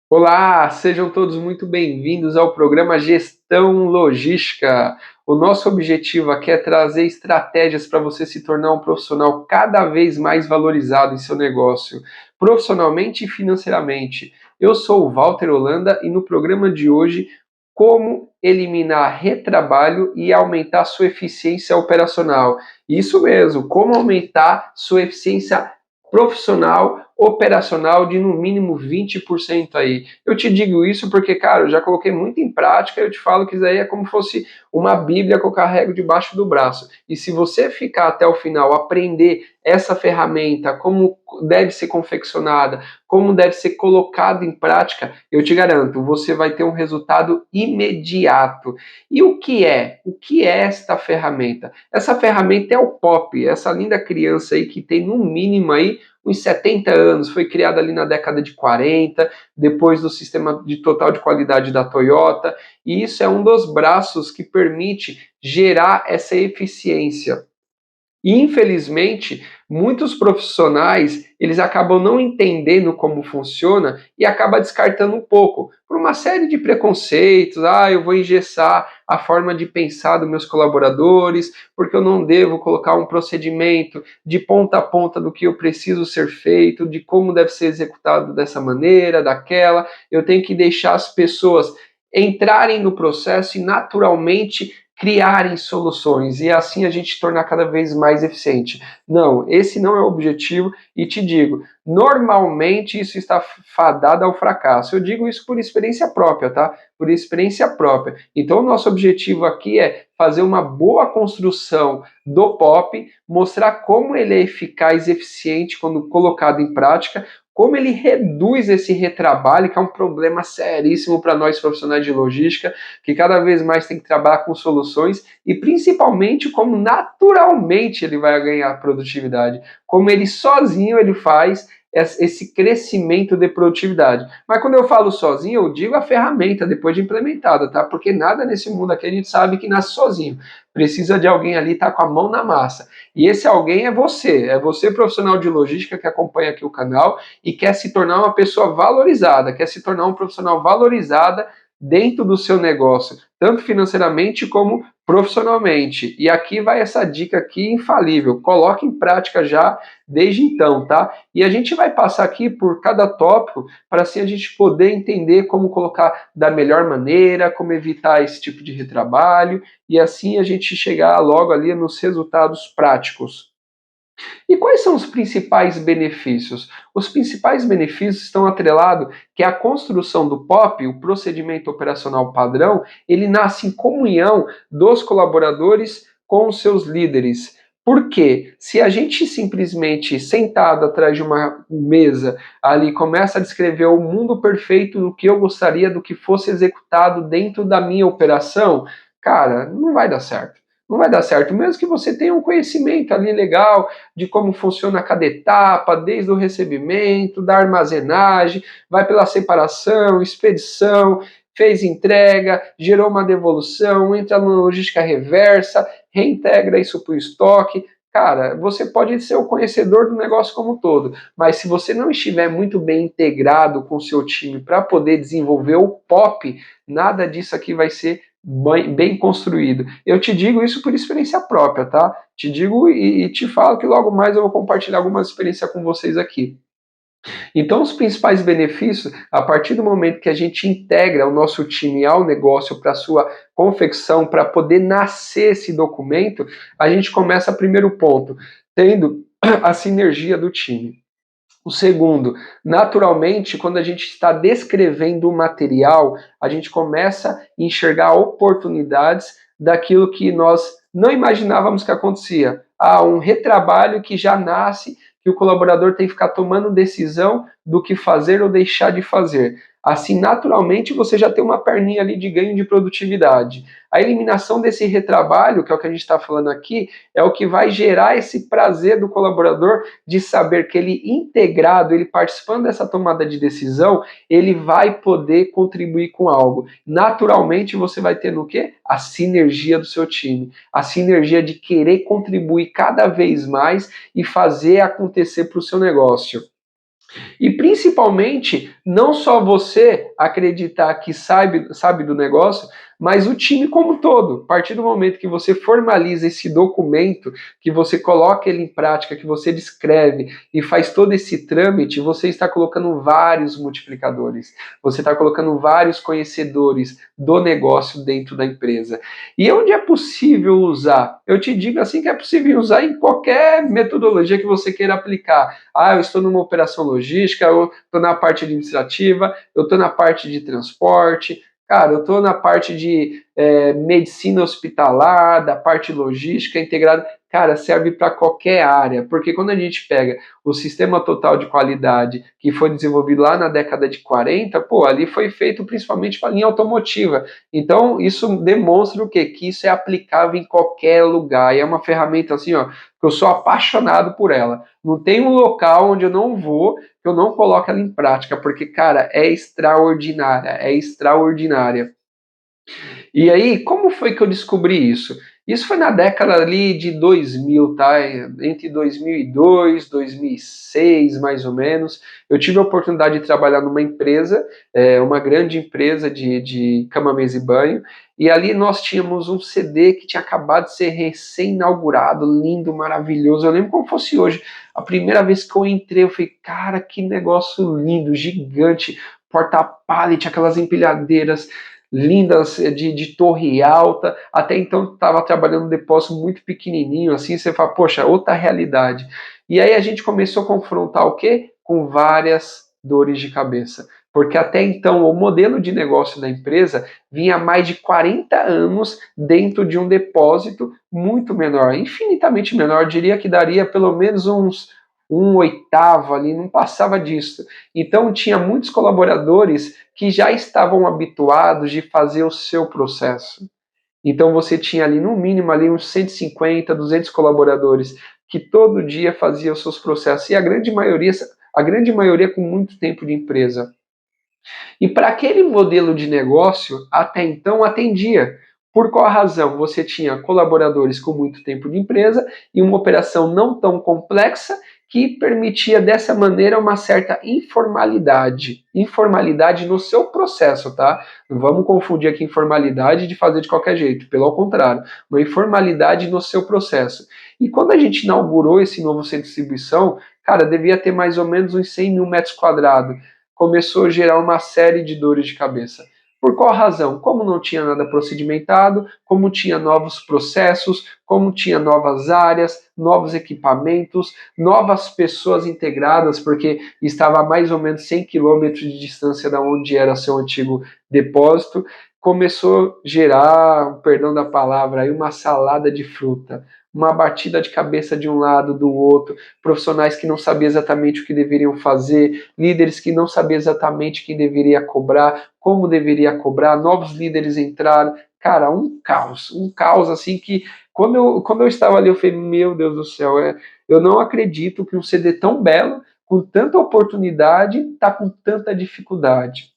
Olá, sejam todos muito bem-vindos ao programa Gestão Logística. O nosso objetivo aqui é trazer estratégias para você se tornar um profissional cada vez mais valorizado em seu negócio, profissionalmente e financeiramente. Eu sou o Walter Holanda e no programa de hoje, como eliminar retrabalho e aumentar sua eficiência operacional. Isso mesmo, como aumentar sua eficiência profissional, operacional de no mínimo 20% aí. Eu te digo isso porque, cara, eu já coloquei muito em prática, eu te falo que isso aí é como se fosse uma bíblia que eu carrego debaixo do braço. E se você ficar até o final, aprender essa ferramenta, como deve ser confeccionada, como deve ser colocado em prática, eu te garanto, você vai ter um resultado imediato. E o que é? O que é esta ferramenta? Essa ferramenta é o POP, essa linda criança aí que tem no mínimo aí uns 70 anos, foi criada ali na década de 40, depois do sistema de total de qualidade da Toyota, e isso é um dos braços que permite gerar essa eficiência. E, infelizmente, muitos profissionais, eles acabam não entendendo como funciona e acabam descartando um pouco, por uma série de preconceitos. Eu vou engessar a forma de pensar dos meus colaboradores, porque eu não devo colocar um procedimento de ponta a ponta do que eu preciso ser feito, de como deve ser executado dessa maneira, daquela. Eu tenho que deixar as pessoas entrarem no processo e naturalmente criarem soluções e assim a gente tornar cada vez mais eficiente. Não, esse não é o objetivo e te digo, normalmente isso está fadado ao fracasso. Eu digo isso por experiência própria, tá? Por experiência própria. Então, o nosso objetivo aqui é fazer uma boa construção do POP, mostrar como ele é eficaz e eficiente quando colocado em prática, como ele reduz esse retrabalho, que é um problema seríssimo para nós profissionais de logística, que cada vez mais tem que trabalhar com soluções, e principalmente como naturalmente ele vai ganhar produtividade, como ele sozinho ele faz esse crescimento de produtividade. Mas quando eu falo sozinho, eu digo a ferramenta depois de implementada, tá? Porque nada nesse mundo aqui a gente sabe que nasce sozinho. Precisa de alguém ali estar com a mão na massa. E esse alguém é você profissional de logística que acompanha aqui o canal e quer se tornar uma pessoa valorizada, quer se tornar um profissional valorizada dentro do seu negócio, tanto financeiramente como profissionalmente. E aqui vai essa dica aqui infalível. Coloque em prática já desde então, tá? E a gente vai passar aqui por cada tópico para assim a gente poder entender como colocar da melhor maneira, como evitar esse tipo de retrabalho e assim a gente chegar logo ali nos resultados práticos. E quais são os principais benefícios? Os principais benefícios estão atrelados que a construção do POP, o procedimento operacional padrão, ele nasce em comunhão dos colaboradores com os seus líderes. Por quê? Se a gente simplesmente sentado atrás de uma mesa ali começa a descrever o mundo perfeito do que eu gostaria do que fosse executado dentro da minha operação, cara, não vai dar certo. Não vai dar certo, mesmo que você tenha um conhecimento ali legal de como funciona cada etapa, desde o recebimento, da armazenagem, vai pela separação, expedição, fez entrega, gerou uma devolução, entra na logística reversa, reintegra isso para o estoque. Cara, você pode ser o conhecedor do negócio como um todo, mas se você não estiver muito bem integrado com o seu time para poder desenvolver o POP, nada disso aqui vai ser bem construído. Eu te digo isso por experiência própria, tá? Te digo e te falo que logo mais eu vou compartilhar algumas experiências com vocês aqui. Então, os principais benefícios, a partir do momento que a gente integra o nosso time ao negócio para sua confecção, para poder nascer esse documento, a gente começa primeiro ponto, tendo a sinergia do time. O segundo, naturalmente, quando a gente está descrevendo o material, a gente começa a enxergar oportunidades daquilo que nós não imaginávamos que acontecia. Um retrabalho que já nasce, que o colaborador tem que ficar tomando decisão do que fazer ou deixar de fazer. Assim, naturalmente, você já tem uma perninha ali de ganho de produtividade. A eliminação desse retrabalho, que é o que a gente está falando aqui, é o que vai gerar esse prazer do colaborador de saber que ele integrado, ele participando dessa tomada de decisão, ele vai poder contribuir com algo. Naturalmente você vai ter no quê? A sinergia do seu time, a sinergia de querer contribuir cada vez mais e fazer acontecer para o seu negócio. E principalmente, não só você acreditar que sabe do negócio, mas o time como um todo. A partir do momento que você formaliza esse documento, que você coloca ele em prática, que você descreve e faz todo esse trâmite, você está colocando vários multiplicadores. Você está colocando vários conhecedores do negócio dentro da empresa. E onde é possível usar? Eu te digo assim que é possível usar em qualquer metodologia que você queira aplicar. Ah, eu estou numa operação logística, eu estou na parte administrativa, eu estou na parte de transporte, cara, eu estou na parte de medicina hospitalar, da parte logística integrada. Cara, serve para qualquer área, porque quando a gente pega o sistema total de qualidade que foi desenvolvido lá na década de 40, pô, ali foi feito principalmente para a linha automotiva. Então, isso demonstra o quê? Que isso é aplicável em qualquer lugar. E é uma ferramenta assim, ó, que eu sou apaixonado por ela. Não tem um local onde eu não vou que eu não coloque ela em prática, porque, cara, é extraordinária, é extraordinária. E aí, como foi que eu descobri isso? Isso foi na década ali de 2000, tá? Entre 2002, 2006, mais ou menos. Eu tive a oportunidade de trabalhar numa empresa, uma grande empresa de cama, mesa e banho, e ali nós tínhamos um CD que tinha acabado de ser recém-inaugurado, lindo, maravilhoso. Eu lembro como fosse hoje. A primeira vez que eu entrei, eu falei, cara, que negócio lindo, gigante, porta-pallet, aquelas empilhadeiras lindas de torre alta. Até então estava trabalhando um depósito muito pequenininho, assim, você fala, poxa, outra realidade. E aí a gente começou a confrontar o quê? Com várias dores de cabeça. Porque até então o modelo de negócio da empresa vinha há mais de 40 anos dentro de um depósito muito menor, infinitamente menor, diria que daria pelo menos uns um oitavo ali, não passava disso. Então tinha muitos colaboradores que já estavam habituados de fazer o seu processo. Então você tinha ali no mínimo ali uns 150, 200 colaboradores que todo dia faziam os seus processos e a grande maioria com muito tempo de empresa. E para aquele modelo de negócio, até então atendia. Por qual razão? Você tinha colaboradores com muito tempo de empresa e uma operação não tão complexa que permitia dessa maneira uma certa informalidade. Informalidade no seu processo, tá? Não vamos confundir aqui informalidade de fazer de qualquer jeito, pelo contrário, uma informalidade no seu processo. E quando a gente inaugurou esse novo centro de distribuição, cara, devia ter mais ou menos uns 100 mil metros quadrados. Começou a gerar uma série de dores de cabeça. Por qual razão? Como não tinha nada procedimentado, como tinha novos processos, como tinha novas áreas, novos equipamentos, novas pessoas integradas, porque estava a mais ou menos 100 quilômetros de distância da onde era seu antigo depósito, começou a gerar, perdão da palavra, aí uma salada de fruta, uma batida de cabeça de um lado, do outro, profissionais que não sabiam exatamente o que deveriam fazer, líderes que não sabiam exatamente quem deveria cobrar, como deveria cobrar, novos líderes entraram. Cara, um caos assim que quando eu estava ali, eu falei, meu Deus do céu, eu não acredito que um CD tão belo, com tanta oportunidade, está com tanta dificuldade.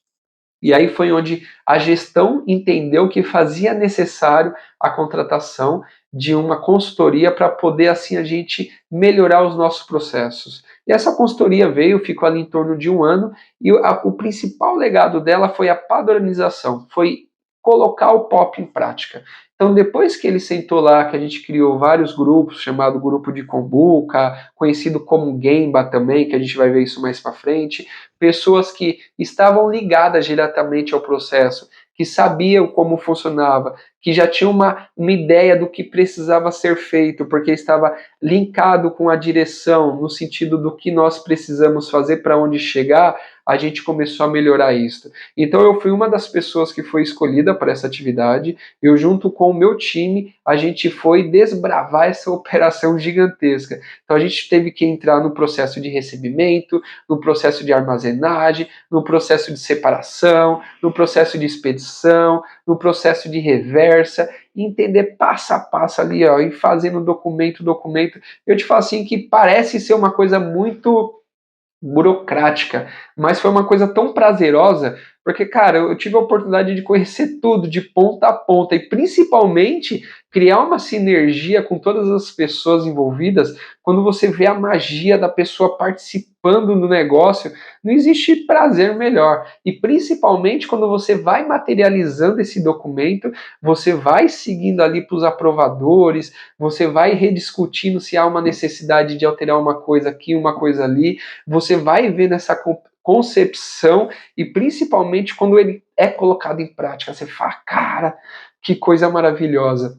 E aí foi onde a gestão entendeu que fazia necessário a contratação de uma consultoria para poder assim a gente melhorar os nossos processos. E essa consultoria veio, ficou ali em torno de um ano, e o principal legado dela foi a padronização, foi colocar o POP em prática. Então, depois que ele sentou lá, que a gente criou vários grupos, chamado Grupo de Kombuka, conhecido como Gemba também, que a gente vai ver isso mais para frente, pessoas que estavam ligadas diretamente ao processo, que sabiam como funcionava, que já tinham uma ideia do que precisava ser feito, porque estava linkado com a direção, no sentido do que nós precisamos fazer para onde chegar, a gente começou a melhorar isso. Então eu fui uma das pessoas que foi escolhida para essa atividade, eu junto com o meu time, a gente foi desbravar essa operação gigantesca. Então a gente teve que entrar no processo de recebimento, no processo de armazenagem, no processo de separação, no processo de expedição, no processo de reversa, entender passo a passo ali, ó, e fazendo documento. Eu te falo assim que parece ser uma coisa muito burocrática, mas foi uma coisa tão prazerosa, Porque, cara, eu tive a oportunidade de conhecer tudo de ponta a ponta e principalmente criar uma sinergia com todas as pessoas envolvidas. Quando você vê a magia da pessoa participando do negócio, não existe prazer melhor. E principalmente quando você vai materializando esse documento, você vai seguindo ali para os aprovadores, você vai rediscutindo se há uma necessidade de alterar uma coisa aqui, uma coisa ali, você vai ver nessa concepção e principalmente quando ele é colocado em prática, você fala, cara, que coisa maravilhosa.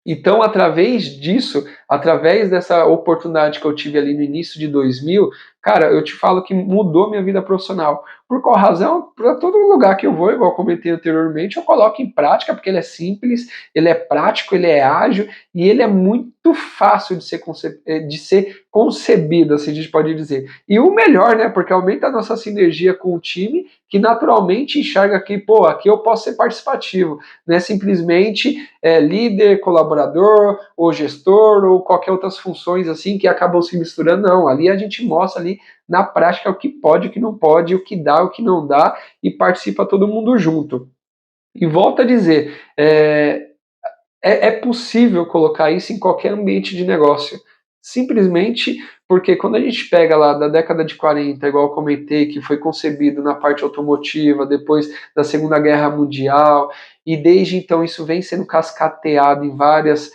Então, através disso, através dessa oportunidade que eu tive ali no início de 2000, cara, eu te falo que mudou minha vida profissional. Por qual razão? Para todo lugar que eu vou, igual eu comentei anteriormente, eu coloco em prática, porque ele é simples, ele é prático, ele é ágil e ele é muito fácil de ser concebido, assim a gente pode dizer. E o melhor, né? Porque aumenta a nossa sinergia com o time, que naturalmente enxerga que, pô, aqui eu posso ser participativo, não é simplesmente líder, colaborador, ou gestor, ou qualquer outras funções assim que acabam se misturando. Não, ali a gente mostra ali na prática o que pode, o que não pode, o que dá, o que não dá, e participa todo mundo junto. E volto a dizer, é possível colocar isso em qualquer ambiente de negócio. Simplesmente porque quando a gente pega lá da década de 40, igual eu comentei, que foi concebido na parte automotiva, depois da Segunda Guerra Mundial, e desde então isso vem sendo cascateado em várias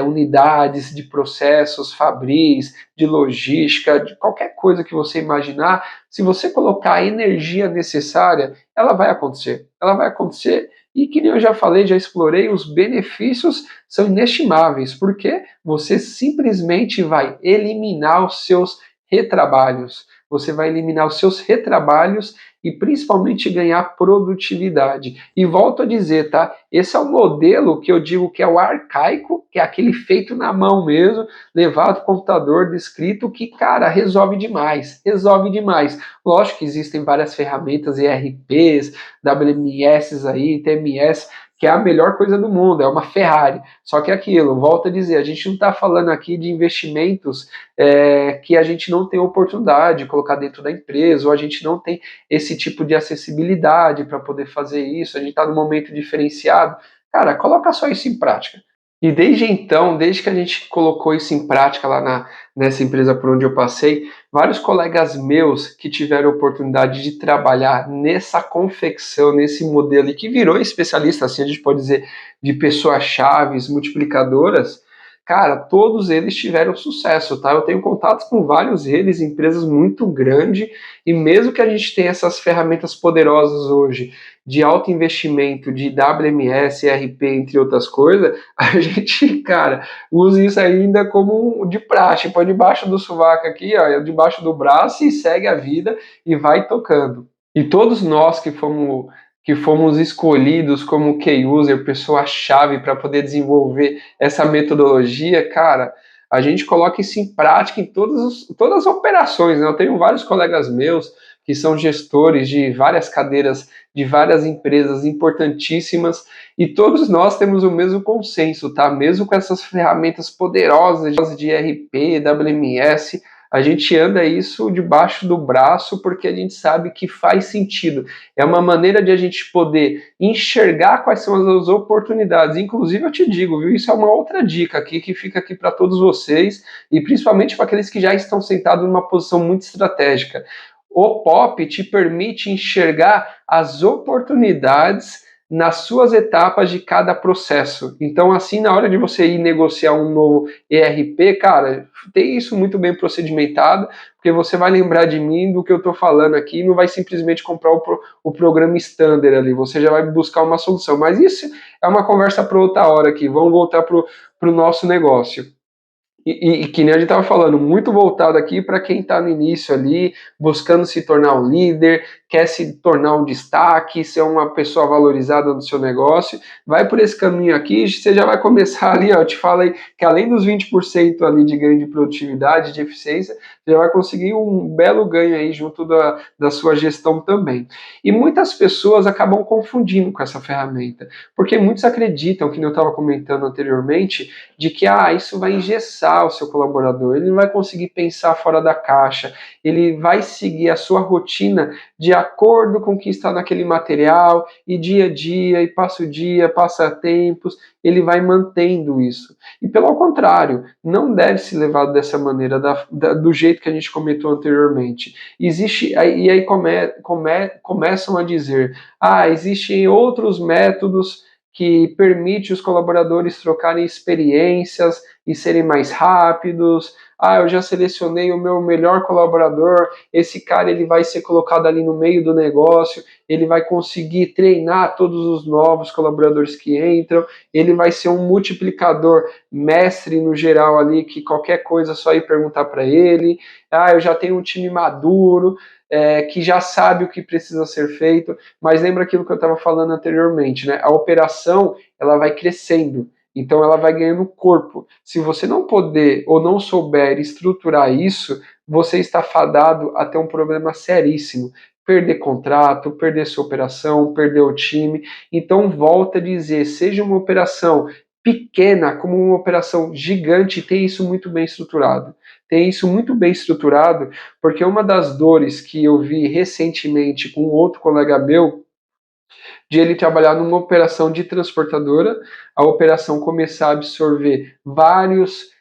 unidades de processos, fabris, de logística, de qualquer coisa que você imaginar, se você colocar a energia necessária, ela vai acontecer. Ela vai acontecer e que nem eu já falei, já explorei, os benefícios são inestimáveis, porque você simplesmente vai eliminar os seus retrabalhos. Você vai eliminar os seus retrabalhos e principalmente ganhar produtividade. E volto a dizer, tá? Esse é o modelo que eu digo que é o arcaico, que é aquele feito na mão mesmo, levado ao computador, descrito, que, cara, resolve demais. Resolve demais. Lógico que existem várias ferramentas, ERPs, WMS aí, TMS, que é a melhor coisa do mundo, é uma Ferrari. Só que é aquilo, volto a dizer, a gente não está falando aqui de investimentos que a gente não tem oportunidade de colocar dentro da empresa, ou a gente não tem esse tipo de acessibilidade para poder fazer isso, a gente está num momento diferenciado. Cara, coloca só isso em prática. E desde então, desde que a gente colocou isso em prática lá nessa empresa por onde eu passei, vários colegas meus que tiveram oportunidade de trabalhar nessa confecção, nesse modelo, e que virou especialista, assim a gente pode dizer, de pessoas-chave, multiplicadoras, cara, todos eles tiveram sucesso, tá? Eu tenho contatos com vários deles, empresas muito grandes, e mesmo que a gente tenha essas ferramentas poderosas hoje, de alto investimento, de WMS, ERP, entre outras coisas, a gente, cara, usa isso ainda como de praxe, põe debaixo do sovaco aqui, ó, debaixo do braço e segue a vida e vai tocando. E todos nós que fomos escolhidos como key user, pessoa-chave para poder desenvolver essa metodologia, cara, a gente coloca isso em prática em todas as operações, né? Eu tenho vários colegas meus que são gestores de várias cadeiras, de várias empresas importantíssimas, e todos nós temos o mesmo consenso, tá? Mesmo com essas ferramentas poderosas de ERP, WMS, a gente anda isso debaixo do braço porque a gente sabe que faz sentido. É uma maneira de a gente poder enxergar quais são as oportunidades. Inclusive, eu te digo, viu? Isso é uma outra dica aqui que fica aqui para todos vocês e principalmente para aqueles que já estão sentados numa posição muito estratégica. O POP te permite enxergar as oportunidades nas suas etapas de cada processo. Então, assim, na hora de você ir negociar um novo ERP, cara, tem isso muito bem procedimentado, porque você vai lembrar de mim do que eu estou falando aqui, não vai simplesmente comprar o programa standard ali, você já vai buscar uma solução. Mas isso é uma conversa para outra hora aqui. Vamos voltar para o nosso negócio. E que nem a gente estava falando, muito voltado aqui para quem está no início ali, buscando se tornar um líder, quer se tornar um destaque, ser uma pessoa valorizada no seu negócio, vai por esse caminho aqui, você já vai começar ali, ó, eu te falo aí que além dos 20% ali de ganho de produtividade, de eficiência, você já vai conseguir um belo ganho aí junto da sua gestão também. E muitas pessoas acabam confundindo com essa ferramenta, porque muitos acreditam, que eu estava comentando anteriormente, de que isso vai engessar o seu colaborador, ele não vai conseguir pensar fora da caixa, ele vai seguir a sua rotina de acordo com o que está naquele material, e dia a dia, e passa o dia, passa tempos, ele vai mantendo isso. E pelo contrário, não deve se levar dessa maneira, do jeito que a gente comentou anteriormente. Existe, e aí começam a dizer, existem outros métodos que permitem os colaboradores trocarem experiências e serem mais rápidos. Eu já selecionei o meu melhor colaborador, esse cara ele vai ser colocado ali no meio do negócio, ele vai conseguir treinar todos os novos colaboradores que entram, ele vai ser um multiplicador mestre no geral ali, que qualquer coisa é só ir perguntar para ele. Eu já tenho um time maduro, que já sabe o que precisa ser feito, mas lembra aquilo que eu estava falando anteriormente, né? A operação ela vai crescendo, então ela vai ganhando corpo. Se você não puder ou não souber estruturar isso, você está fadado a ter um problema seríssimo. Perder contrato, perder sua operação, perder o time. Então, volta a dizer, seja uma operação pequena como uma operação gigante, tem isso muito bem estruturado. Tem isso muito bem estruturado, porque uma das dores que eu vi recentemente com outro colega meu, de ele trabalhar numa operação de transportadora, a operação começar a absorver vários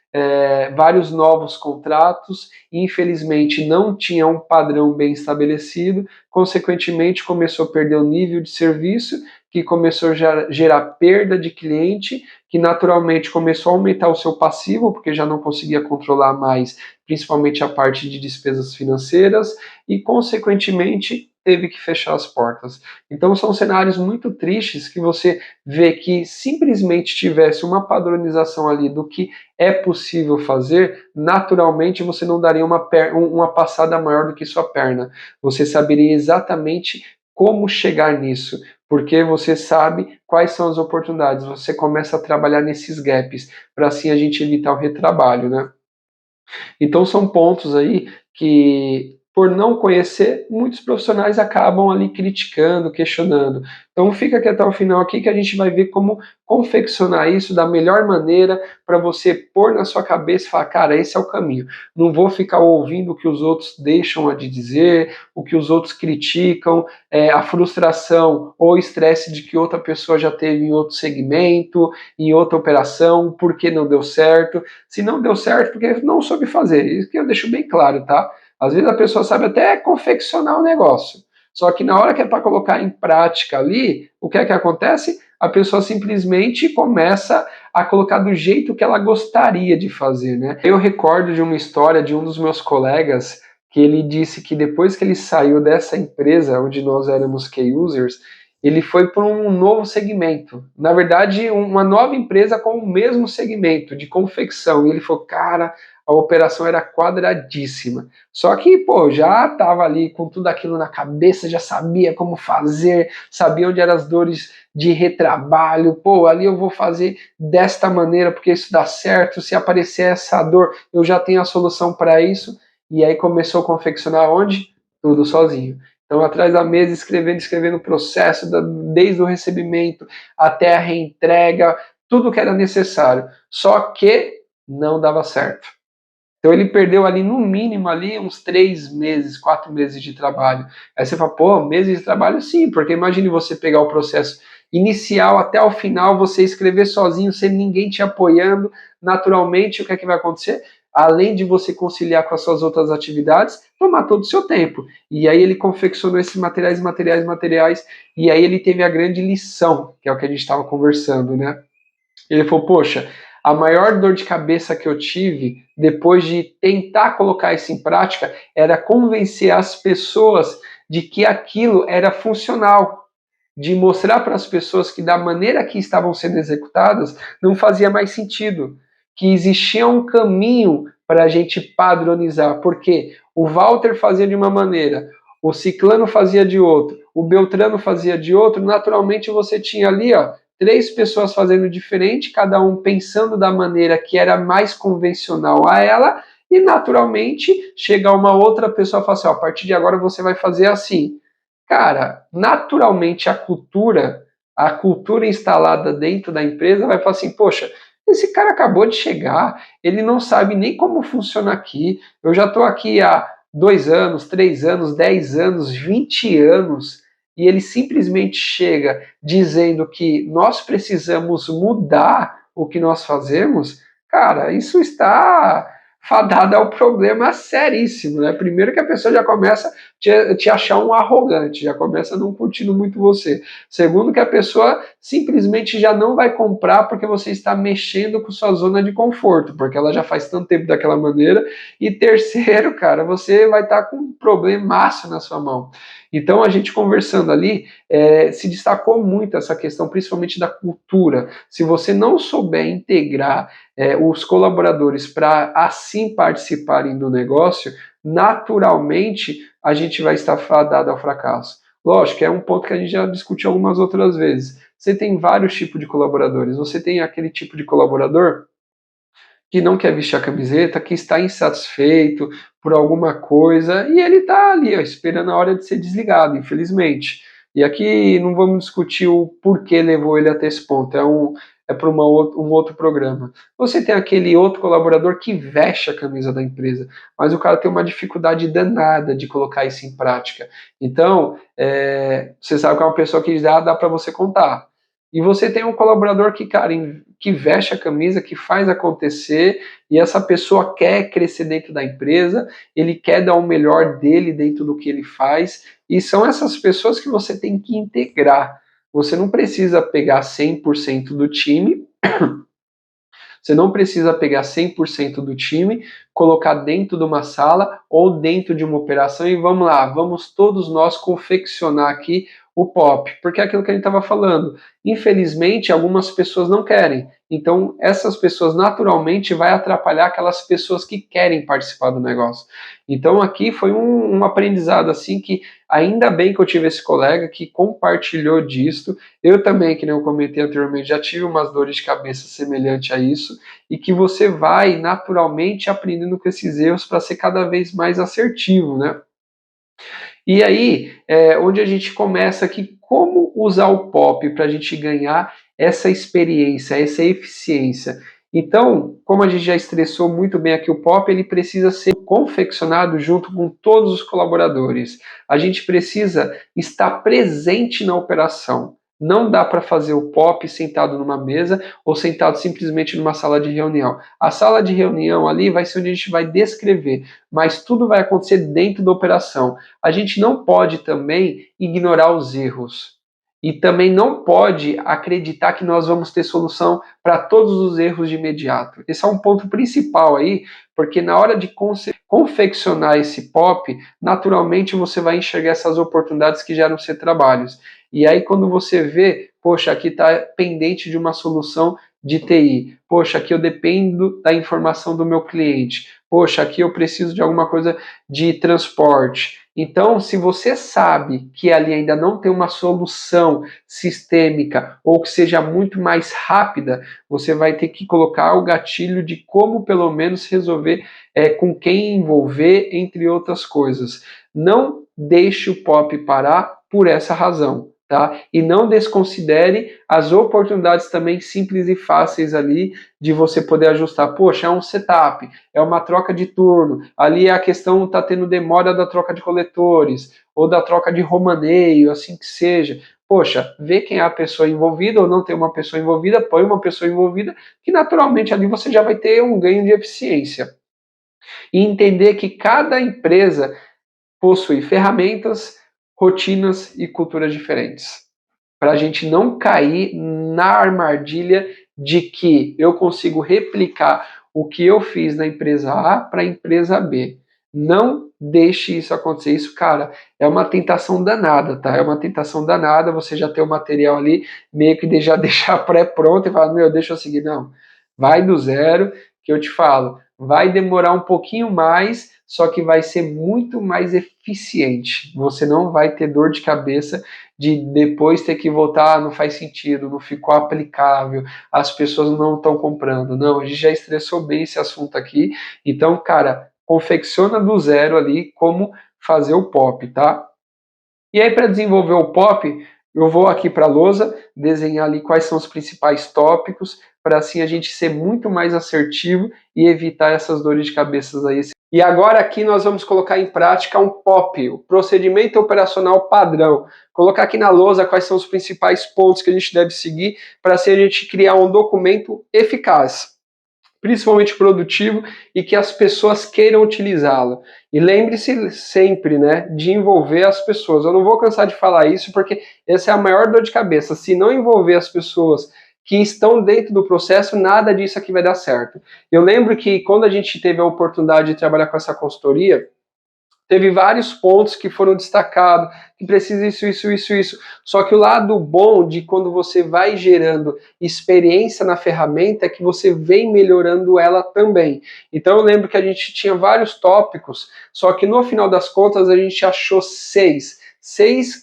novos contratos, e infelizmente não tinha um padrão bem estabelecido, consequentemente começou a perder o nível de serviço, que começou a gerar perda de cliente, que naturalmente começou a aumentar o seu passivo, porque já não conseguia controlar mais, principalmente a parte de despesas financeiras, e consequentemente teve que fechar as portas. Então são cenários muito tristes que você vê que simplesmente tivesse uma padronização ali do que é possível fazer, naturalmente você não daria uma passada maior do que sua perna. Você saberia exatamente como chegar nisso, porque você sabe quais são as oportunidades. Você começa a trabalhar nesses gaps, para assim a gente evitar o retrabalho, né? Então são pontos aí que, por não conhecer, muitos profissionais acabam ali criticando, questionando. Então fica aqui até o final aqui que a gente vai ver como confeccionar isso da melhor maneira para você pôr na sua cabeça e falar, cara, esse é o caminho. Não vou ficar ouvindo o que os outros deixam de dizer, o que os outros criticam, a frustração ou estresse de que outra pessoa já teve em outro segmento, em outra operação, porque não deu certo. Se não deu certo, porque não soube fazer. Isso que eu deixo bem claro, tá? Às vezes a pessoa sabe até confeccionar o negócio. Só que na hora que é para colocar em prática ali, o que é que acontece? A pessoa simplesmente começa a colocar do jeito que ela gostaria de fazer, né? Eu recordo de uma história de um dos meus colegas que ele disse que depois que ele saiu dessa empresa onde nós éramos key users, ele foi para um novo segmento. Na verdade, uma nova empresa com o mesmo segmento de confecção. E ele falou, cara, a operação era quadradíssima. Só que, pô, já estava ali com tudo aquilo na cabeça, já sabia como fazer, sabia onde eram as dores de retrabalho. Pô, ali eu vou fazer desta maneira porque isso dá certo. Se aparecer essa dor, eu já tenho a solução para isso. E aí começou a confeccionar onde? Tudo sozinho. Então, atrás da mesa, escrevendo o processo, desde o recebimento até a reentrega, tudo que era necessário. Só que não dava certo. Então ele perdeu ali no mínimo ali uns 3 meses, 4 meses de trabalho. Aí você fala, pô, meses de trabalho sim, porque imagine você pegar o processo inicial até o final, você escrever sozinho, sem ninguém te apoiando, naturalmente o que é que vai acontecer? Além de você conciliar com as suas outras atividades, tomar todo o seu tempo. E aí ele confeccionou esses materiais, e aí ele teve a grande lição, que é o que a gente estava conversando, né? Ele falou, poxa, a maior dor de cabeça que eu tive depois de tentar colocar isso em prática era convencer as pessoas de que aquilo era funcional, de mostrar para as pessoas que da maneira que estavam sendo executadas não fazia mais sentido, que existia um caminho para a gente padronizar, porque o Walter fazia de uma maneira, o Ciclano fazia de outro, o Beltrano fazia de outro, naturalmente você tinha ali, ó, 3 pessoas fazendo diferente, cada um pensando da maneira que era mais convencional a ela, e naturalmente chega uma outra pessoa e fala assim, ó, a partir de agora você vai fazer assim. Cara, naturalmente a cultura instalada dentro da empresa vai falar assim, poxa, esse cara acabou de chegar, ele não sabe nem como funciona aqui, eu já estou aqui há 2 anos, 3 anos, 10 anos, 20 anos, e ele simplesmente chega dizendo que nós precisamos mudar o que nós fazemos, cara, isso está fadado ao problema seríssimo, né? Primeiro que a pessoa já começa a te achar um arrogante, já começa não curtindo muito você. Segundo que a pessoa simplesmente já não vai comprar porque você está mexendo com sua zona de conforto, porque ela já faz tanto tempo daquela maneira. E terceiro, cara, você vai estar com um problemaço na sua mão. Então a gente conversando ali, se destacou muito essa questão, principalmente da cultura. Se você não souber integrar os colaboradores para assim participarem do negócio, naturalmente a gente vai estar fadado ao fracasso. Lógico, é um ponto que a gente já discutiu algumas outras vezes. Você tem vários tipos de colaboradores. Você tem aquele tipo de colaborador que não quer vestir a camiseta, que está insatisfeito por alguma coisa e ele está ali, ó, esperando a hora de ser desligado, infelizmente. E aqui não vamos discutir o porquê levou ele até esse ponto, é para um outro programa. Você tem aquele outro colaborador que veste a camisa da empresa, mas o cara tem uma dificuldade danada de colocar isso em prática. Então, você sabe que é uma pessoa que já dá para você contar. E você tem um colaborador que, cara, que veste a camisa, que faz acontecer, e essa pessoa quer crescer dentro da empresa, ele quer dar o melhor dele dentro do que ele faz, e são essas pessoas que você tem que integrar. Você não precisa pegar 100% do time, você não precisa pegar 100% do time, colocar dentro de uma sala ou dentro de uma operação e vamos lá, vamos todos nós confeccionar aqui o POP, porque é aquilo que a gente estava falando. Infelizmente, algumas pessoas não querem. Então, essas pessoas naturalmente vai atrapalhar aquelas pessoas que querem participar do negócio. Então, aqui foi um aprendizado assim que ainda bem que eu tive esse colega que compartilhou disto. Eu também, que nem eu comentei anteriormente, já tive umas dores de cabeça semelhante a isso e que você vai naturalmente aprendendo com esses erros para ser cada vez mais assertivo, né? E aí, onde a gente começa aqui, como usar o POP para a gente ganhar essa experiência, essa eficiência. Então, como a gente já estressou muito bem aqui o POP, ele precisa ser confeccionado junto com todos os colaboradores. A gente precisa estar presente na operação. Não dá para fazer o POP sentado numa mesa ou sentado simplesmente numa sala de reunião. A sala de reunião ali vai ser onde a gente vai descrever, mas tudo vai acontecer dentro da operação. A gente não pode também ignorar os erros. E também não pode acreditar que nós vamos ter solução para todos os erros de imediato. Esse é um ponto principal aí, porque na hora de confeccionar esse POP, naturalmente você vai enxergar essas oportunidades que geram ser trabalhos. E aí quando você vê, poxa, aqui está pendente de uma solução de TI. Poxa, aqui eu dependo da informação do meu cliente. Poxa, aqui eu preciso de alguma coisa de transporte. Então, se você sabe que ali ainda não tem uma solução sistêmica ou que seja muito mais rápida, você vai ter que colocar o gatilho de como pelo menos resolver, com quem envolver, entre outras coisas. Não deixe o POP parar por essa razão. Tá? E não desconsidere as oportunidades também simples e fáceis ali de você poder ajustar. Poxa, é um setup, é uma troca de turno, ali a questão está tendo demora da troca de coletores, ou da troca de romaneio, assim que seja. Poxa, vê quem é a pessoa envolvida ou não tem uma pessoa envolvida, põe uma pessoa envolvida, que naturalmente ali você já vai ter um ganho de eficiência. E entender que cada empresa possui ferramentas, rotinas e culturas diferentes. Para a gente não cair na armadilha de que eu consigo replicar o que eu fiz na empresa A para a empresa B. Não deixe isso acontecer. Isso, cara, é uma tentação danada, tá? É uma tentação danada você já ter o material ali, meio que já deixar pré-pronto e falar, meu, deixa eu seguir. Não, vai do zero, que eu te falo. Vai demorar um pouquinho mais, só que vai ser muito mais eficiente. Você não vai ter dor de cabeça de depois ter que voltar, não faz sentido, não ficou aplicável, as pessoas não estão comprando. Não, a gente já estressou bem esse assunto aqui. Então, cara, confecciona do zero ali como fazer o POP, tá? E aí, para desenvolver o POP, eu vou aqui para a lousa, desenhar ali quais são os principais tópicos, para assim a gente ser muito mais assertivo e evitar essas dores de cabeça aí, E agora aqui nós vamos colocar em prática um POP, o Procedimento Operacional Padrão. Colocar aqui na lousa quais são os principais pontos que a gente deve seguir para assim a gente criar um documento eficaz, principalmente produtivo, e que as pessoas queiram utilizá-lo. E lembre-se sempre, né, de envolver as pessoas. Eu não vou cansar de falar isso, porque essa é a maior dor de cabeça. Se não envolver as pessoas que estão dentro do processo, nada disso aqui vai dar certo. Eu lembro que quando a gente teve a oportunidade de trabalhar com essa consultoria, teve vários pontos que foram destacados, que precisa isso. Só que o lado bom de quando você vai gerando experiência na ferramenta é que você vem melhorando ela também. Então eu lembro que a gente tinha vários tópicos, só que no final das contas a gente achou seis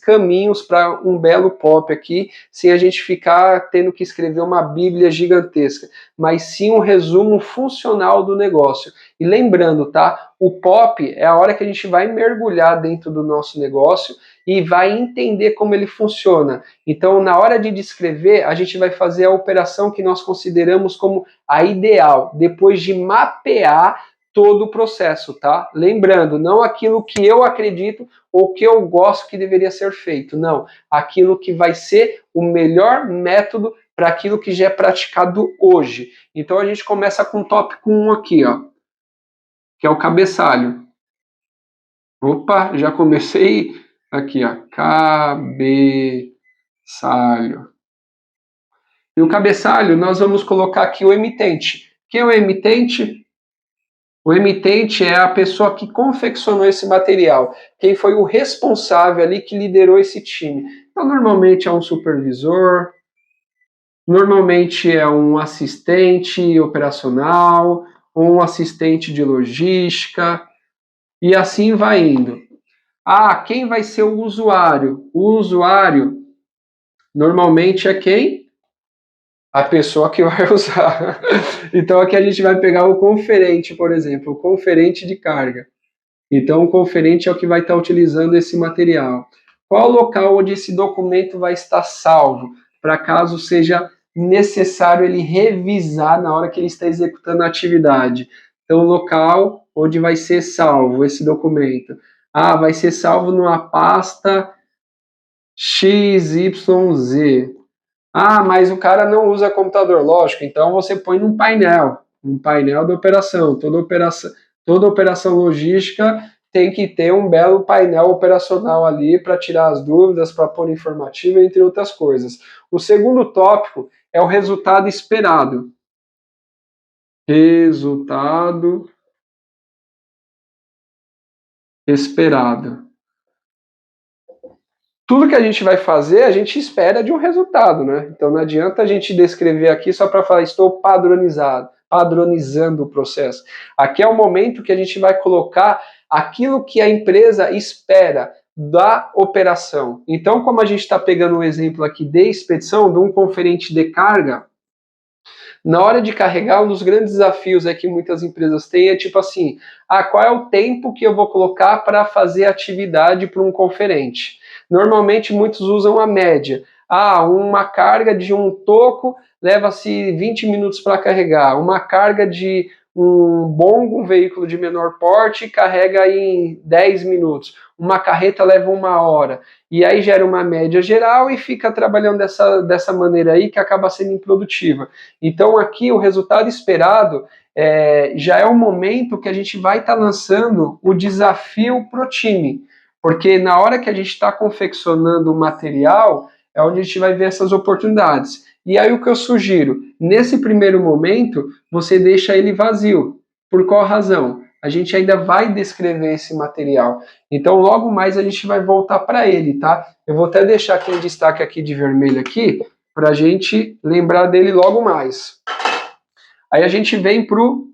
caminhos para um belo pop aqui, sem a gente ficar tendo que escrever uma bíblia gigantesca, mas sim um resumo funcional do negócio. E lembrando, tá? O pop é a hora que a gente vai mergulhar dentro do nosso negócio e vai entender como ele funciona. Então, na hora de descrever, a gente vai fazer a operação que nós consideramos como a ideal, depois de mapear todo o processo, tá? Lembrando, não aquilo que eu acredito ou que eu gosto que deveria ser feito, não. Aquilo que vai ser o melhor método para aquilo que já é praticado hoje. Então a gente começa com o tópico 1 aqui, ó, que é o cabeçalho. Opa, já comecei aqui, ó, cabeçalho. E o cabeçalho, nós vamos colocar aqui o emitente. Quem é o emitente? O emitente é a pessoa que confeccionou esse material, quem foi o responsável ali que liderou esse time. Então, normalmente é um supervisor, normalmente é um assistente operacional, ou um assistente de logística, e assim vai indo. Ah, quem vai ser o usuário? O usuário normalmente é quem? A pessoa que vai usar. Então aqui a gente vai pegar o conferente, por exemplo, o conferente de carga. Então o conferente é o que vai estar utilizando esse material. Qual o local onde esse documento vai estar salvo? Para caso seja necessário ele revisar na hora que ele está executando a atividade. Então o local onde vai ser salvo esse documento. Ah, vai ser salvo numa pasta XYZ. Ah, mas o cara não usa computador, lógico, então você põe num painel, um painel de operação. Toda operação logística tem que ter um belo painel operacional ali para tirar as dúvidas, para pôr informativo, entre outras coisas. O segundo tópico é o resultado esperado. Resultado esperado. Tudo que a gente vai fazer, a gente espera de um resultado, né? Então não adianta a gente descrever aqui só para falar estou padronizando o processo. Aqui é o momento que a gente vai colocar aquilo que a empresa espera da operação. Então, como a gente está pegando um exemplo aqui de expedição, de um conferente de carga, na hora de carregar, um dos grandes desafios que muitas empresas têm é tipo assim, qual é o tempo que eu vou colocar para fazer atividade para um conferente? Normalmente muitos usam a média. Uma carga de um toco leva-se 20 minutos para carregar. Uma carga de um bongo, um veículo de menor porte, carrega em 10 minutos. Uma carreta leva 1 hora. E aí gera uma média geral e fica trabalhando dessa maneira aí que acaba sendo improdutiva. Então aqui o resultado esperado já é o momento que a gente vai estar lançando o desafio para o time. Porque na hora que a gente está confeccionando o material, é onde a gente vai ver essas oportunidades. E aí o que eu sugiro? Nesse primeiro momento, você deixa ele vazio. Por qual razão? A gente ainda vai descrever esse material. Então, logo mais a gente vai voltar para ele, tá? Eu vou até deixar aqui em destaque aqui de vermelho aqui, para a gente lembrar dele logo mais. Aí a gente vem para o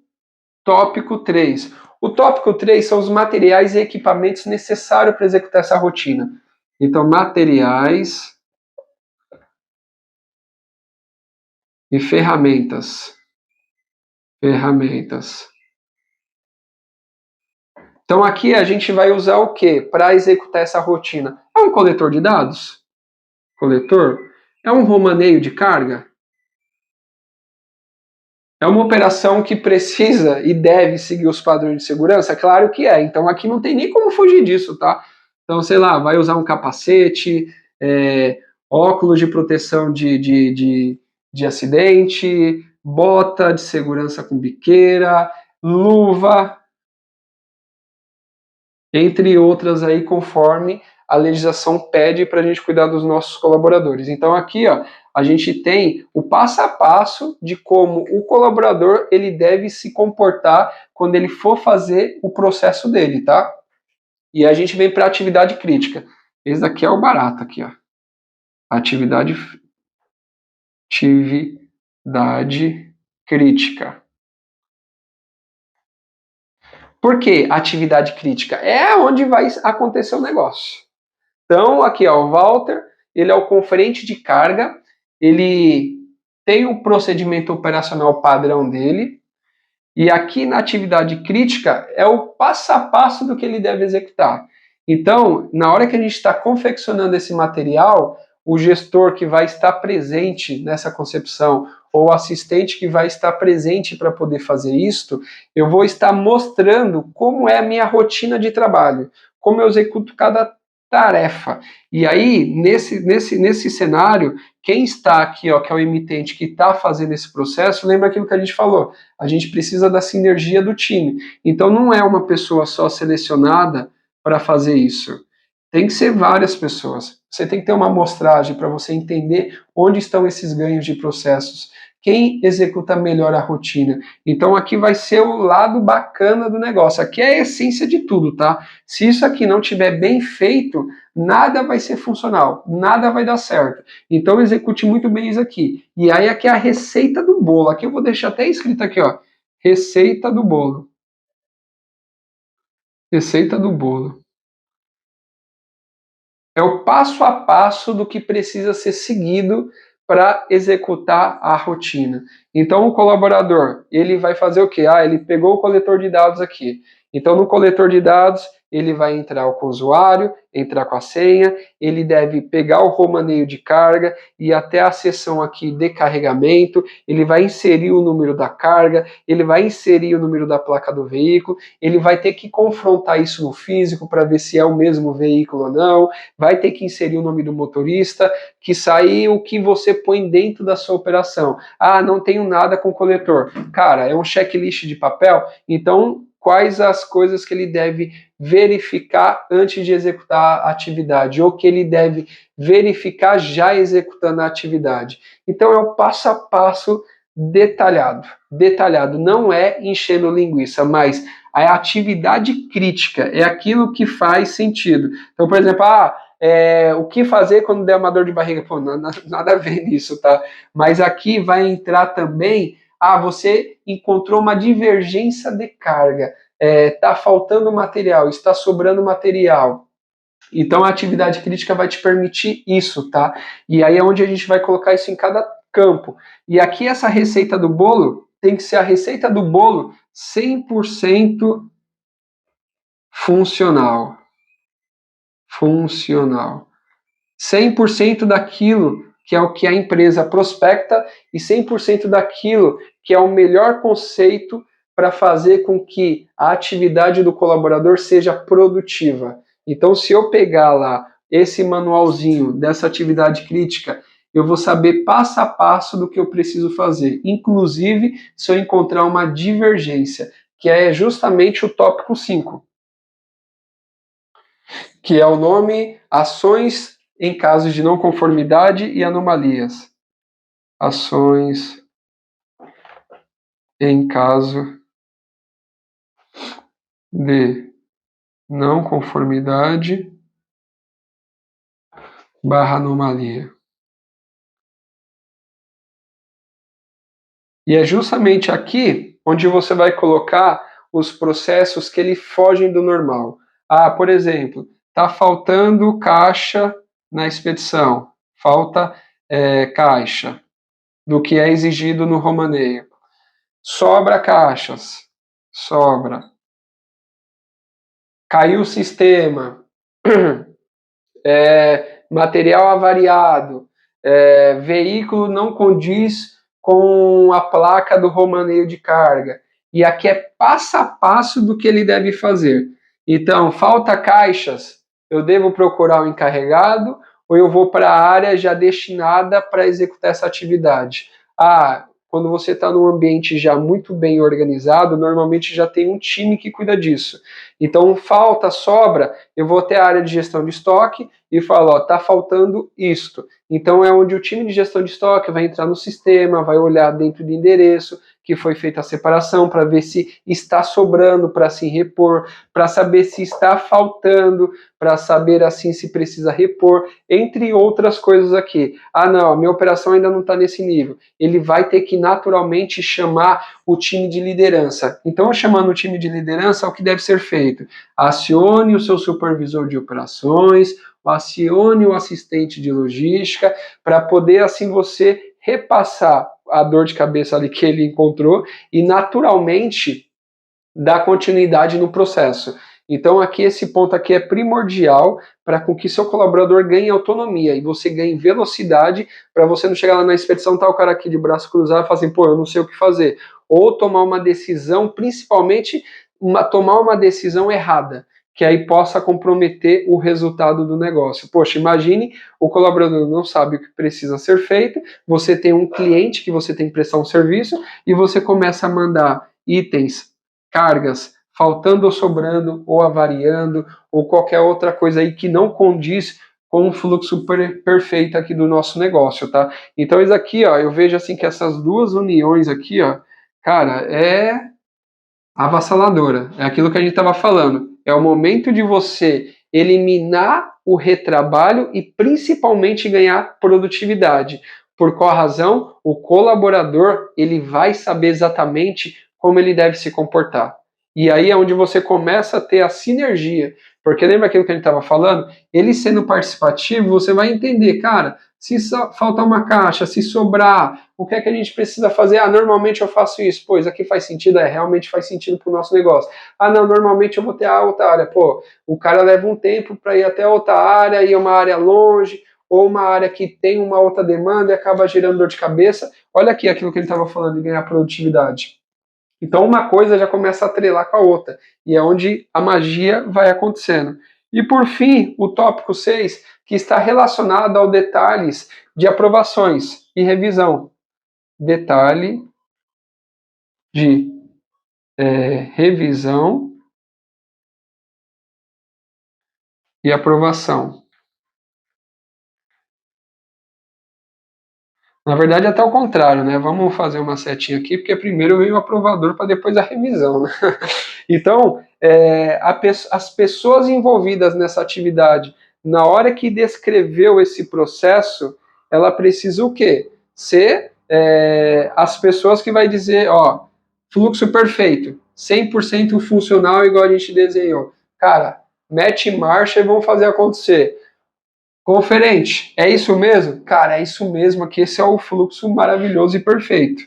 tópico 3. O tópico 3 são os materiais e equipamentos necessários para executar essa rotina. Então, materiais e ferramentas. Ferramentas. Então, aqui a gente vai usar o que para executar essa rotina? É um coletor de dados? Coletor? É um romaneio de carga? É uma operação que precisa e deve seguir os padrões de segurança? Claro que é. Então aqui não tem nem como fugir disso, tá? Então, sei lá, vai usar um capacete, óculos de proteção de acidente, bota de segurança com biqueira, luva, entre outras aí, conforme a legislação pede para a gente cuidar dos nossos colaboradores. Então aqui, ó, a gente tem o passo a passo de como o colaborador ele deve se comportar quando ele for fazer o processo dele, tá? E a gente vem para a atividade crítica. Esse daqui é o barato aqui, ó. Atividade crítica. Por que atividade crítica? É onde vai acontecer o negócio. Então, aqui, ó, o Walter, ele é o conferente de carga, ele tem o procedimento operacional padrão dele, e aqui na atividade crítica é o passo a passo do que ele deve executar. Então, na hora que a gente está confeccionando esse material, o gestor que vai estar presente nessa concepção, ou o assistente que vai estar presente para poder fazer isto, eu vou estar mostrando como é a minha rotina de trabalho, como eu executo cada tarefa. E aí, nesse cenário, quem está aqui, ó, que é o emitente que está fazendo esse processo, lembra aquilo que a gente falou, a gente precisa da sinergia do time. Então não é uma pessoa só selecionada para fazer isso. Tem que ser várias pessoas. Você tem que ter uma amostragem para você entender onde estão esses ganhos de processos. Quem executa melhor a rotina. Então aqui vai ser o lado bacana do negócio. Aqui é a essência de tudo, tá? Se isso aqui não tiver bem feito, nada vai ser funcional, nada vai dar certo. Então execute muito bem isso aqui. E aí aqui é a receita do bolo. Aqui eu vou deixar até escrito aqui, ó. Receita do bolo. Receita do bolo. É o passo a passo do que precisa ser seguido para executar a rotina. Então o colaborador, ele vai fazer o quê? Ele pegou o coletor de dados aqui. Então no coletor de dados, ele vai entrar com o usuário, entrar com a senha, ele deve pegar o romaneio de carga e até a seção aqui de carregamento, ele vai inserir o número da carga, ele vai inserir o número da placa do veículo, ele vai ter que confrontar isso no físico para ver se é o mesmo veículo ou não, vai ter que inserir o nome do motorista, que sair o que você põe dentro da sua operação. Não tenho nada com coletor. Cara, é um checklist de papel, então quais as coisas que ele deve verificar antes de executar a atividade, ou que ele deve verificar já executando a atividade. Então é o passo a passo detalhado. Detalhado não é enchendo linguiça, mas a atividade crítica é aquilo que faz sentido. Então, por exemplo, o que fazer quando der uma dor de barriga? Pô, nada a ver nisso, tá? Mas aqui vai entrar também, você encontrou uma divergência de carga, está faltando material, está sobrando material. Então a atividade crítica vai te permitir isso, tá? E aí é onde a gente vai colocar isso em cada campo. E aqui essa receita do bolo tem que ser a receita do bolo 100% funcional. Funcional. 100% daquilo que é o que a empresa prospecta e 100% daquilo que é o melhor conceito para fazer com que a atividade do colaborador seja produtiva. Então, se eu pegar lá esse manualzinho dessa atividade crítica, eu vou saber passo a passo do que eu preciso fazer, inclusive se eu encontrar uma divergência, que é justamente o tópico 5, que é o nome Ações em casos de não conformidade e anomalias. Ações em caso de não conformidade / anomalia. E é justamente aqui onde você vai colocar os processos que ele fogem do normal. Por exemplo, está faltando caixa na expedição, falta caixa do que é exigido no romaneio. Sobra caixas, sobra. Caiu o sistema, material avariado, veículo não condiz com a placa do romaneio de carga. E aqui é passo a passo do que ele deve fazer. Então, falta caixas, eu devo procurar o encarregado ou eu vou para a área já destinada para executar essa atividade? Quando você está num ambiente já muito bem organizado, normalmente já tem um time que cuida disso. Então, falta, sobra, eu vou até a área de gestão de estoque e falo, está faltando isto. Então, é onde o time de gestão de estoque vai entrar no sistema, vai olhar dentro do endereço que foi feita a separação, para ver se está sobrando para se repor, para saber se está faltando, para saber assim se precisa repor, entre outras coisas aqui. Não, a minha operação ainda não está nesse nível. Ele vai ter que naturalmente chamar o time de liderança. Então, chamando o time de liderança, o que deve ser feito? Acione o seu supervisor de operações, acione o assistente de logística, para poder assim você repassar a dor de cabeça ali que ele encontrou e naturalmente dar continuidade no processo. Então aqui esse ponto aqui é primordial para com que seu colaborador ganhe autonomia e você ganhe velocidade para você não chegar lá na expedição, tá o cara aqui de braço cruzado e falar assim, pô, eu não sei o que fazer. Ou tomar uma decisão, principalmente tomar uma decisão errada, que aí possa comprometer o resultado do negócio. Poxa, imagine o colaborador não sabe o que precisa ser feito, você tem um cliente que você tem que prestar um serviço e você começa a mandar itens, cargas, faltando ou sobrando, ou avariando, ou qualquer outra coisa aí que não condiz com o fluxo perfeito aqui do nosso negócio, tá? Então isso aqui, ó, eu vejo assim que essas duas uniões aqui, ó, cara, é avassaladora. É aquilo que a gente estava falando. É o momento de você eliminar o retrabalho e principalmente ganhar produtividade. Por qual razão? O colaborador ele vai saber exatamente como ele deve se comportar. E aí é onde você começa a ter a sinergia. Porque lembra aquilo que a gente estava falando? Ele sendo participativo, você vai entender, cara, se faltar uma caixa, se sobrar, o que é que a gente precisa fazer? Normalmente eu faço isso. Pois aqui faz sentido? Realmente faz sentido para o nosso negócio. Não, normalmente eu vou ter a outra área. Pô, o cara leva um tempo para ir até outra área, e é uma área longe, ou uma área que tem uma outra demanda e acaba gerando dor de cabeça. Olha aqui aquilo que ele estava falando de ganhar produtividade. Então uma coisa já começa a atrelar com a outra, e é onde a magia vai acontecendo. E por fim, o tópico 6, que está relacionado aos detalhes de aprovações e revisão. Detalhe de revisão e aprovação. Na verdade, até o contrário, né? Vamos fazer uma setinha aqui, porque primeiro vem o aprovador para depois a revisão, né? Então, as pessoas envolvidas nessa atividade, na hora que descreveu esse processo, ela precisa o quê? Ser as pessoas que vai dizer, ó, fluxo perfeito, 100% funcional igual a gente desenhou. Cara, mete marcha e vamos fazer acontecer. Conferente, é isso mesmo? Cara, é isso mesmo aqui, esse é o fluxo maravilhoso e perfeito.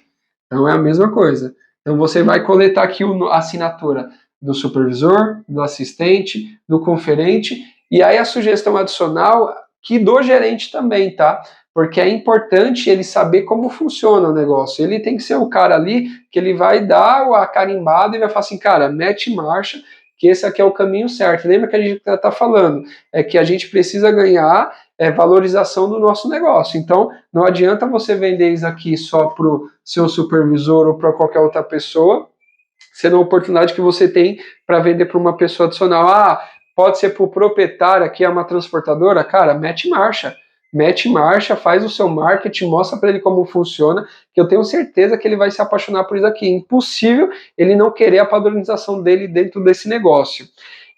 Então é a mesma coisa. Então você vai coletar aqui a assinatura do supervisor, do assistente, do conferente, e aí a sugestão adicional que do gerente também, tá? Porque é importante ele saber como funciona o negócio. Ele tem que ser o cara ali que ele vai dar a carimbada e vai falar assim, cara, mete marcha, que esse aqui é o caminho certo. Lembra que a gente está falando? É que a gente precisa ganhar valorização do nosso negócio. Então, não adianta você vender isso aqui só para o seu supervisor ou para qualquer outra pessoa, sendo a oportunidade que você tem para vender para uma pessoa adicional. Pode ser para o proprietário, aqui é uma transportadora, cara, mete marcha, faz o seu marketing, mostra para ele como funciona, que eu tenho certeza que ele vai se apaixonar por isso aqui. É impossível ele não querer a padronização dele dentro desse negócio.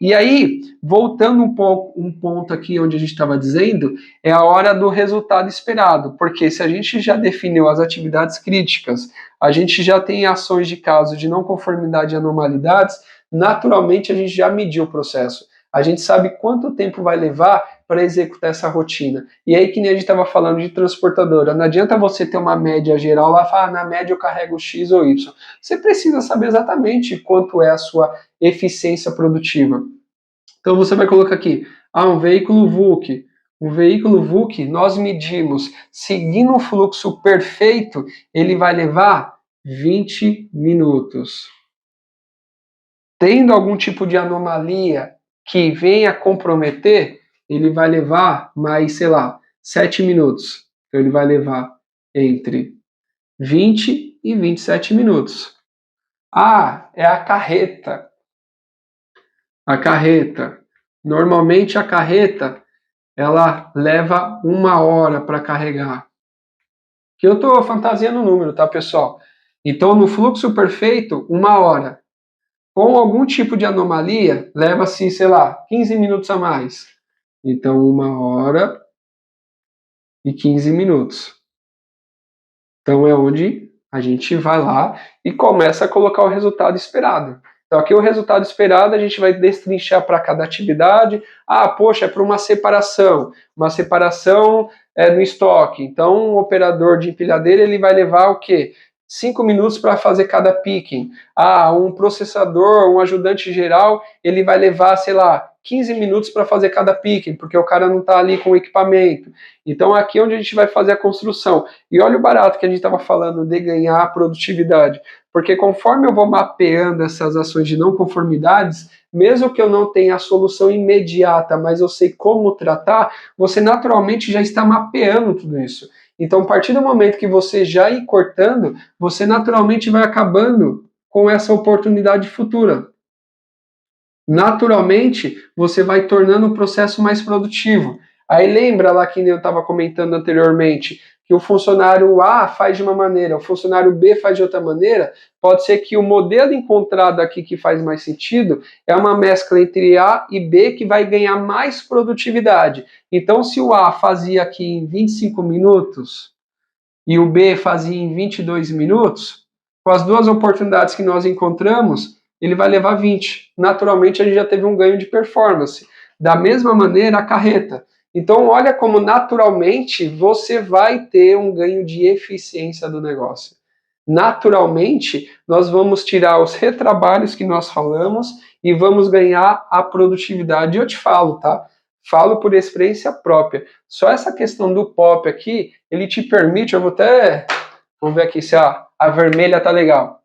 E aí, voltando um ponto aqui onde a gente estava dizendo, é a hora do resultado esperado, porque se a gente já definiu as atividades críticas, a gente já tem ações de caso de não conformidade e anormalidades, naturalmente a gente já mediu o processo. A gente sabe quanto tempo vai levar para executar essa rotina. E aí, que nem a gente estava falando de transportadora, não adianta você ter uma média geral lá, falar, na média eu carrego X ou Y. Você precisa saber exatamente quanto é a sua eficiência produtiva. Então você vai colocar aqui, um veículo VUC, Um veículo VUC, nós medimos, seguindo um fluxo perfeito, ele vai levar 20 minutos. Tendo algum tipo de anomalia que venha comprometer, ele vai levar mais, 7 minutos. Então ele vai levar entre 20 e 27 minutos. Ah, é a carreta. A carreta. Normalmente a carreta, ela leva 1 hora para carregar. Que eu estou fantasiando o número, tá, pessoal? Então, no fluxo perfeito, 1 hora. Com algum tipo de anomalia, leva-se, 15 minutos a mais. Então, 1 hora e 15 minutos. Então, é onde a gente vai lá e começa a colocar o resultado esperado. Então, aqui o resultado esperado a gente vai destrinchar para cada atividade. Ah, poxa, é para uma separação. Uma separação no estoque. Então, o operador de empilhadeira ele vai levar o quê? 5 minutos para fazer cada picking. Ah, um processador, um ajudante geral, ele vai levar, 15 minutos para fazer cada picking, porque o cara não está ali com o equipamento. Então, aqui é onde a gente vai fazer a construção. E olha o barato que a gente estava falando de ganhar produtividade. Porque conforme eu vou mapeando essas ações de não conformidades, mesmo que eu não tenha a solução imediata, mas eu sei como tratar, você naturalmente já está mapeando tudo isso. Então, a partir do momento que você já ir cortando, você naturalmente vai acabando com essa oportunidade futura. Naturalmente, você vai tornando o processo mais produtivo. Aí lembra lá que eu estava comentando anteriormente, que o funcionário A faz de uma maneira, o funcionário B faz de outra maneira, pode ser que o modelo encontrado aqui que faz mais sentido é uma mescla entre A e B que vai ganhar mais produtividade. Então, se o A fazia aqui em 25 minutos e o B fazia em 22 minutos, com as duas oportunidades que nós encontramos, ele vai levar 20. Naturalmente, a gente já teve um ganho de performance. Da mesma maneira, a carreta. Então, olha como naturalmente você vai ter um ganho de eficiência do negócio. Naturalmente, nós vamos tirar os retrabalhos que nós falamos e vamos ganhar a produtividade. Eu te falo, tá? Falo por experiência própria. Só essa questão do pop aqui, ele te permite, vamos ver aqui se a vermelha tá legal.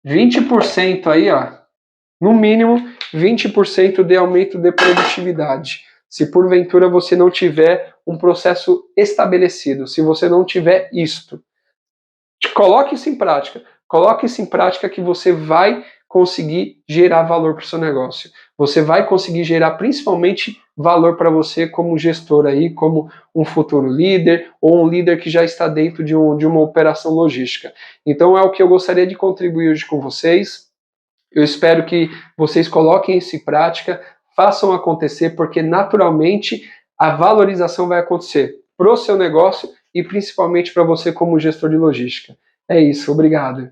20% aí, ó, no mínimo 20% de aumento de produtividade. Se porventura você não tiver um processo estabelecido, se você não tiver isto, coloque isso em prática. Coloque isso em prática que você vai conseguir gerar valor para o seu negócio. Você vai conseguir gerar principalmente valor para você como gestor aí, como um futuro líder ou um líder que já está dentro de uma operação logística. Então é o que eu gostaria de contribuir hoje com vocês. Eu espero que vocês coloquem isso em prática, façam acontecer, porque naturalmente a valorização vai acontecer para o seu negócio e principalmente para você como gestor de logística. É isso, obrigado.